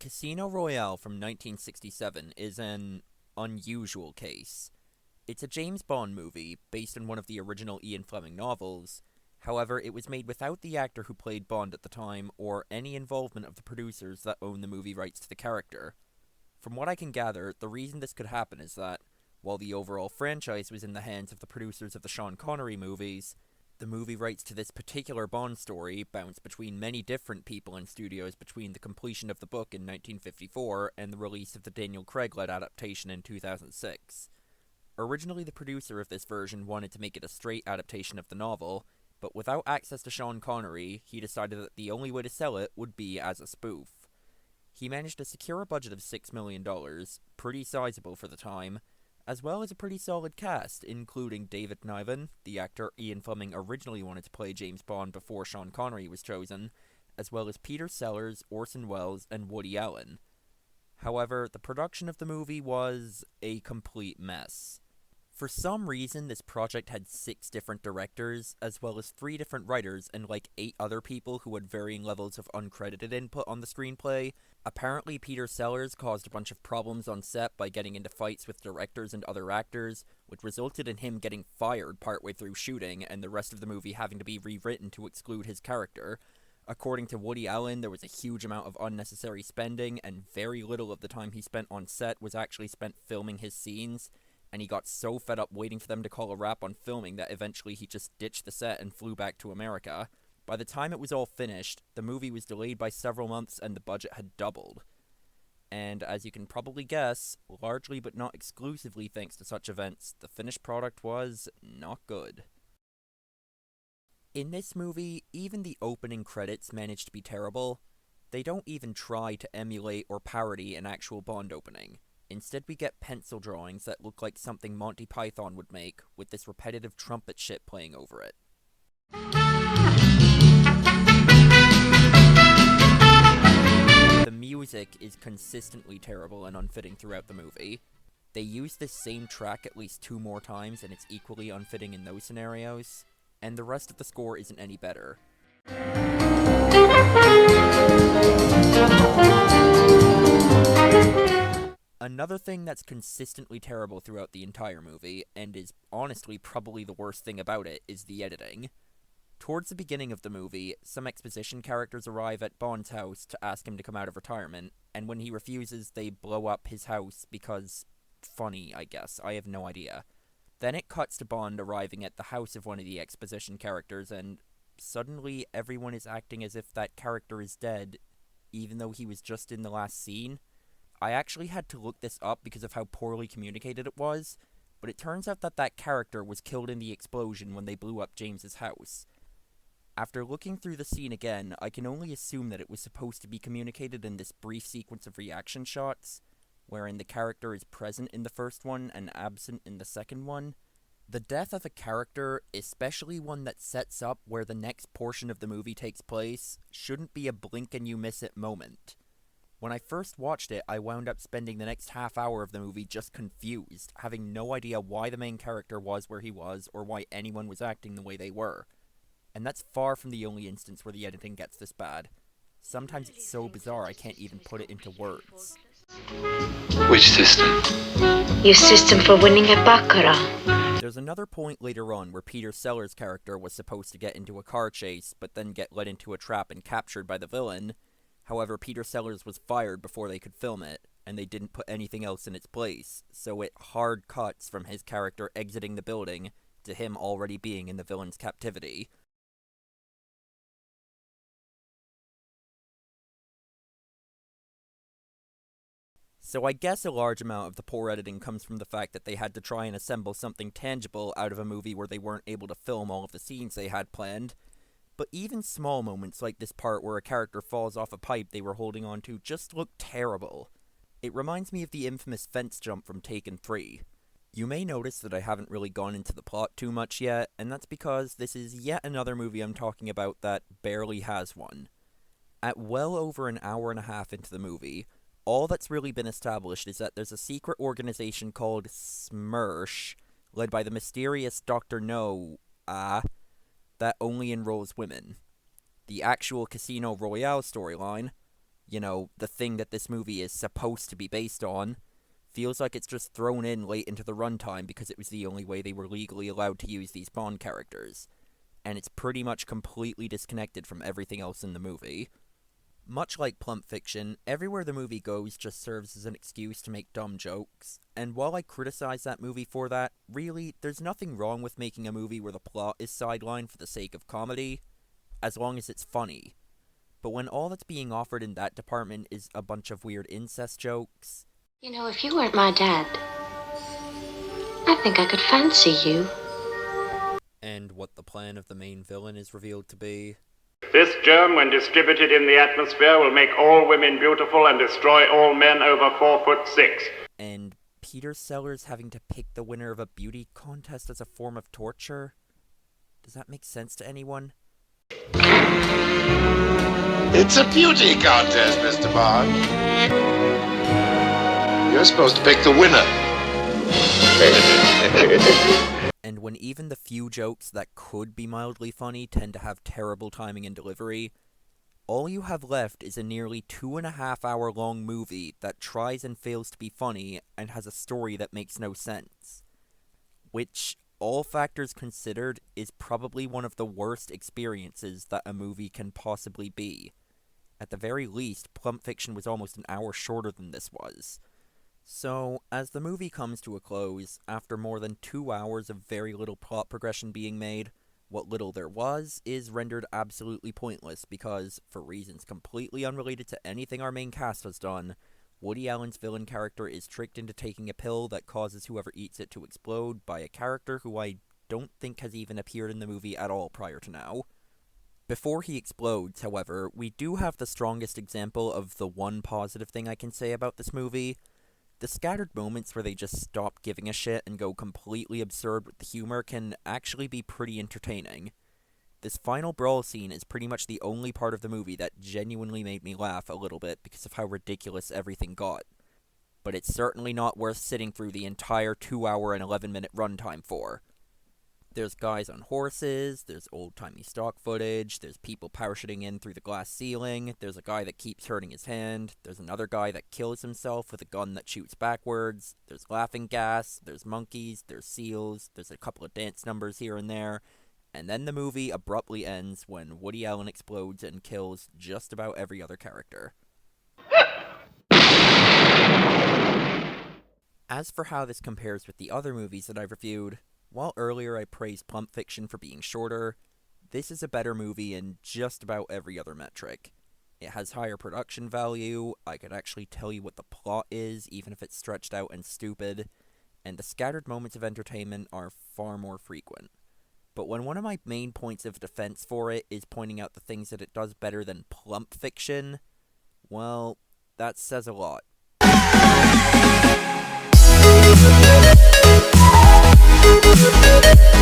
Casino Royale from 1967 is an unusual case. It's a James Bond movie based on one of the original Ian Fleming novels. However, it was made without the actor who played Bond at the time or any involvement of the producers that own the movie rights to the character. From what I can gather, the reason this could happen is that, while the overall franchise was in the hands of the producers of the Sean Connery movies, the movie rights to this particular Bond story bounced between many different people and studios between the completion of the book in 1954 and the release of the Daniel Craig-led adaptation in 2006. Originally, the producer of this version wanted to make it a straight adaptation of the novel, but without access to Sean Connery, he decided that the only way to sell it would be as a spoof. He managed to secure a budget of $6 million, pretty sizable for the time, as well as a pretty solid cast, including David Niven, the actor Ian Fleming originally wanted to play James Bond before Sean Connery was chosen, as well as Peter Sellers, Orson Welles, and Woody Allen. However, the production of the movie was a complete mess. For some reason, this project had 6 different directors, as well as 3 different writers and like 8 other people who had varying levels of uncredited input on the screenplay. Apparently, Peter Sellers caused a bunch of problems on set by getting into fights with directors and other actors, which resulted in him getting fired partway through shooting and the rest of the movie having to be rewritten to exclude his character. According to Woody Allen, there was a huge amount of unnecessary spending, and very little of the time he spent on set was actually spent filming his scenes, and he got so fed up waiting for them to call a wrap on filming that eventually he just ditched the set and flew back to America. By the time it was all finished, the movie was delayed by several months and the budget had doubled. And as you can probably guess, largely but not exclusively thanks to such events, the finished product was not good. In this movie, even the opening credits managed to be terrible. They don't even try to emulate or parody an actual Bond opening. Instead, we get pencil drawings that look like something Monty Python would make, with this repetitive trumpet shit playing over it. The music is consistently terrible and unfitting throughout the movie. They use this same track at least 2 more times, and it's equally unfitting in those scenarios. And the rest of the score isn't any better. Another thing that's consistently terrible throughout the entire movie, and is honestly probably the worst thing about it, is the editing. Towards the beginning of the movie, some exposition characters arrive at Bond's house to ask him to come out of retirement, and when he refuses, they blow up his house because... funny, I guess. I have no idea. Then it cuts to Bond arriving at the house of one of the exposition characters, and suddenly everyone is acting as if that character is dead, even though he was just in the last scene. I actually had to look this up because of how poorly communicated it was, but it turns out that that character was killed in the explosion when they blew up James's house. After looking through the scene again, I can only assume that it was supposed to be communicated in this brief sequence of reaction shots, wherein the character is present in the first one and absent in the second one. The death of a character, especially one that sets up where the next portion of the movie takes place, shouldn't be a blink and you miss it moment. When I first watched it, I wound up spending the next half hour of the movie just confused, having no idea why the main character was where he was or why anyone was acting the way they were. And that's far from the only instance where the editing gets this bad. Sometimes it's so bizarre I can't even put it into words. Which system? Your system for winning at Baccarat. There's another point later on where Peter Sellers' character was supposed to get into a car chase, but then get led into a trap and captured by the villain. However, Peter Sellers was fired before they could film it, and they didn't put anything else in its place, so it hard cuts from his character exiting the building to him already being in the villain's captivity. So I guess a large amount of the poor editing comes from the fact that they had to try and assemble something tangible out of a movie where they weren't able to film all of the scenes they had planned. But even small moments like this part where a character falls off a pipe they were holding onto just look terrible. It reminds me of the infamous fence jump from Taken 3. You may notice that I haven't really gone into the plot too much yet, and that's because this is yet another movie I'm talking about that barely has one. At well over an hour and a half into the movie, all that's really been established is that there's a secret organization called SMERSH, led by the mysterious Dr. No, that only enrolls women. The actual Casino Royale storyline, the thing that this movie is supposed to be based on, feels like it's just thrown in late into the runtime because it was the only way they were legally allowed to use these Bond characters. And it's pretty much completely disconnected from everything else in the movie. Much like Plump Fiction, everywhere the movie goes just serves as an excuse to make dumb jokes, and while I criticize that movie for that, really, there's nothing wrong with making a movie where the plot is sidelined for the sake of comedy, as long as it's funny. But when all that's being offered in that department is a bunch of weird incest jokes... You know, if you weren't my dad, I think I could fancy you. And what the plan of the main villain is revealed to be... This germ, when distributed in the atmosphere, will make all women beautiful and destroy all men over 4'6". And Peter Sellers having to pick the winner of a beauty contest as a form of torture? Does that make sense to anyone? It's a beauty contest, Mr. Bond. You're supposed to pick the winner. And when even the few jokes that could be mildly funny tend to have terrible timing and delivery, all you have left is a nearly 2.5 hour long movie that tries and fails to be funny and has a story that makes no sense. Which, all factors considered, is probably one of the worst experiences that a movie can possibly be. At the very least, Plump Fiction was almost an hour shorter than this was. So, as the movie comes to a close, after more than 2 hours of very little plot progression being made, what little there was is rendered absolutely pointless because, for reasons completely unrelated to anything our main cast has done, Woody Allen's villain character is tricked into taking a pill that causes whoever eats it to explode by a character who I don't think has even appeared in the movie at all prior to now. Before he explodes, however, we do have the strongest example of the one positive thing I can say about this movie. The scattered moments where they just stop giving a shit and go completely absurd with the humor can actually be pretty entertaining. This final brawl scene is pretty much the only part of the movie that genuinely made me laugh a little bit because of how ridiculous everything got. But it's certainly not worth sitting through the entire 2 hour and 11-minute runtime for. There's guys on horses, there's old-timey stock footage, there's people parachuting in through the glass ceiling, there's a guy that keeps hurting his hand, there's another guy that kills himself with a gun that shoots backwards, there's laughing gas, there's monkeys, there's seals, there's a couple of dance numbers here and there, and then the movie abruptly ends when Woody Allen explodes and kills just about every other character. As for how this compares with the other movies that I've reviewed, while earlier I praised Plump Fiction for being shorter, this is a better movie in just about every other metric. It has higher production value, I could actually tell you what the plot is, even if it's stretched out and stupid, and the scattered moments of entertainment are far more frequent. But when one of my main points of defense for it is pointing out the things that it does better than Plump Fiction, well, that says a lot. We'll be right back.